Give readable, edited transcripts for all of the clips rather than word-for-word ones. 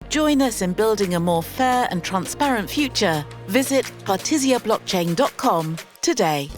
Join us in building a more fair and transparent future. Visit partisiablockchain.com today.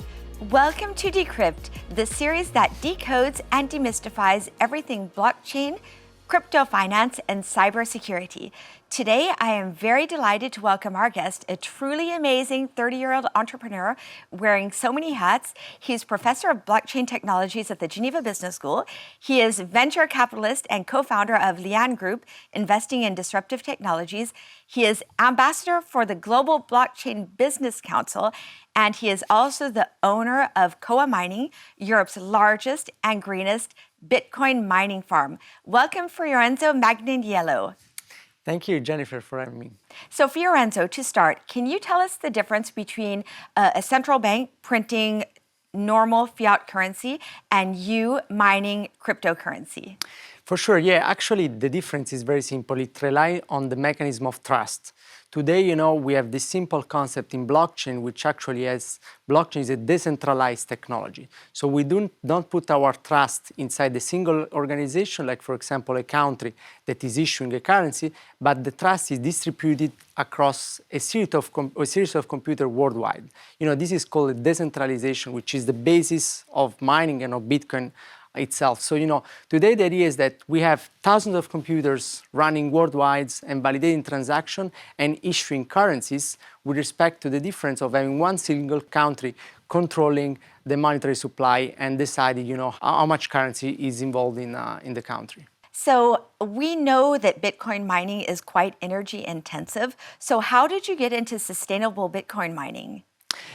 Welcome to Decrypt, the series that decodes and demystifies everything blockchain, crypto finance, and cybersecurity. Today, I am very delighted to welcome our guest, a truly amazing 30-year-old entrepreneur wearing so many hats. He's professor of blockchain technologies at the Geneva Business School. He is venture capitalist and co-founder of LIAN Group, investing in disruptive technologies. He is ambassador for the Global Blockchain Business Council, and he is also the owner of COWA Mining, Europe's largest and greenest Bitcoin mining farm. Welcome, Fiorenzo Manganiello. Thank you, Jennifer, for having me. So, Fiorenzo, to start, can you tell us the difference between a central bank printing normal fiat currency and you mining cryptocurrency? For sure, yeah. Actually, the difference is very simple. It relies on the mechanism of trust. Today, we have this simple concept in blockchain, which actually blockchain is a decentralized technology. So we don't put our trust inside a single organization, like, for example, a country that is issuing a currency, but the trust is distributed across a series of computers worldwide. This is called decentralization, which is the basis of mining and of Bitcoin itself. So, today the idea is that we have thousands of computers running worldwide and validating transactions and issuing currencies with respect to the difference of having one single country controlling the monetary supply and deciding, how much currency is involved in the country. So we know that Bitcoin mining is quite energy intensive. So how did you get into sustainable Bitcoin mining?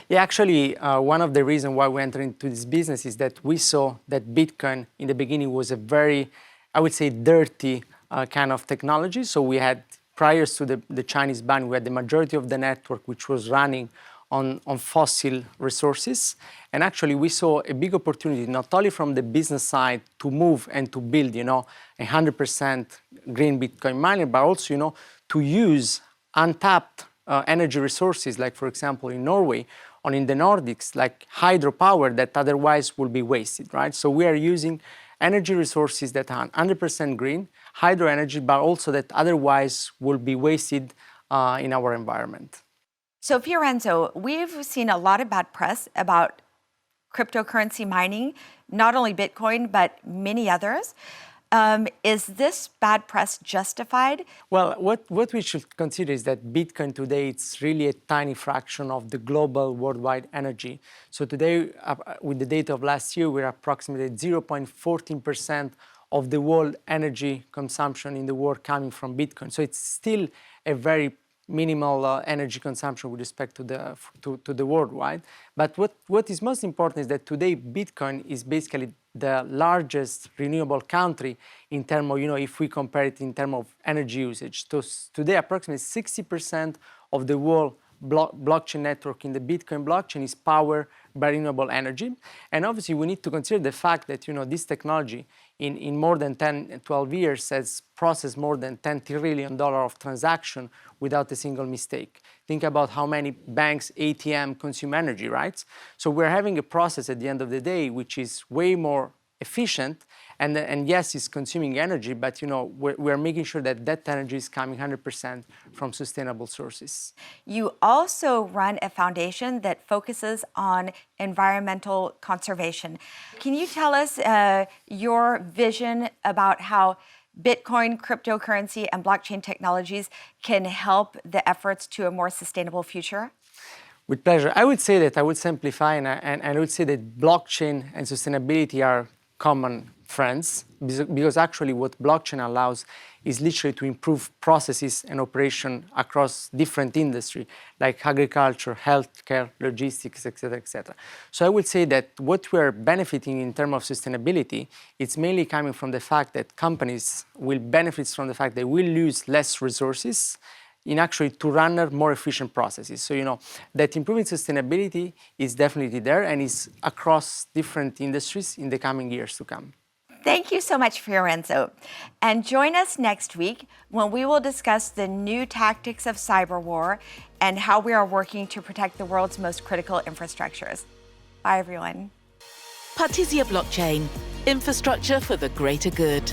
Yeah, actually, one of the reasons why we entered into this business is that we saw that Bitcoin in the beginning was a very, I would say, dirty kind of technology. So we had, prior to the Chinese ban, we had the majority of the network which was running on fossil resources. And actually, we saw a big opportunity, not only from the business side to move and to build, 100% green Bitcoin miner, but also, to use untapped energy resources, like, for example, in Norway or in the Nordics, like hydropower that otherwise will be wasted, right? So we are using energy resources that are 100% green, hydro energy, but also that otherwise will be wasted in our environment. So, Fiorenzo, we've seen a lot of bad press about cryptocurrency mining, not only Bitcoin, but many others. Is this bad press justified? Well, what we should consider is that Bitcoin today, it's really a tiny fraction of the global worldwide energy. So today, with the data of last year, we're approximately 0.14% of the world energy consumption in the world coming from Bitcoin. So it's still a very minimal energy consumption with respect to the worldwide. But what is most important is that today Bitcoin is basically the largest renewable country in terms of, if we compare it in terms of energy usage. So today, approximately 60% of the world blockchain network in the Bitcoin blockchain is powered by renewable energy. And obviously, we need to consider the fact that, this technology in more than 10, 12 years has processed more than $10 trillion of transaction without a single mistake. Think about how many banks, ATM consume energy, right? So we're having a process at the end of the day which is way more efficient, and yes, it's consuming energy, but we're making sure that energy is coming 100% from sustainable sources. You also run a foundation that focuses on environmental conservation. Can you tell us your vision about how Bitcoin, cryptocurrency, and blockchain technologies can help the efforts to a more sustainable future? With pleasure. I would say that I would simplify, and I would say that blockchain and sustainability are common friends, because actually what blockchain allows is literally to improve processes and operation across different industries, like agriculture, healthcare, logistics, etc., etc. So I would say that what we're benefiting in terms of sustainability, it's mainly coming from the fact that companies will benefit from the fact they will use less resources in actually to run more efficient processes. So, that improving sustainability is definitely there and is across different industries in the coming years to come. Thank you so much, Fiorenzo. And join us next week when we will discuss the new tactics of cyber war and how we are working to protect the world's most critical infrastructures. Bye, everyone. Partisia Blockchain, infrastructure for the greater good.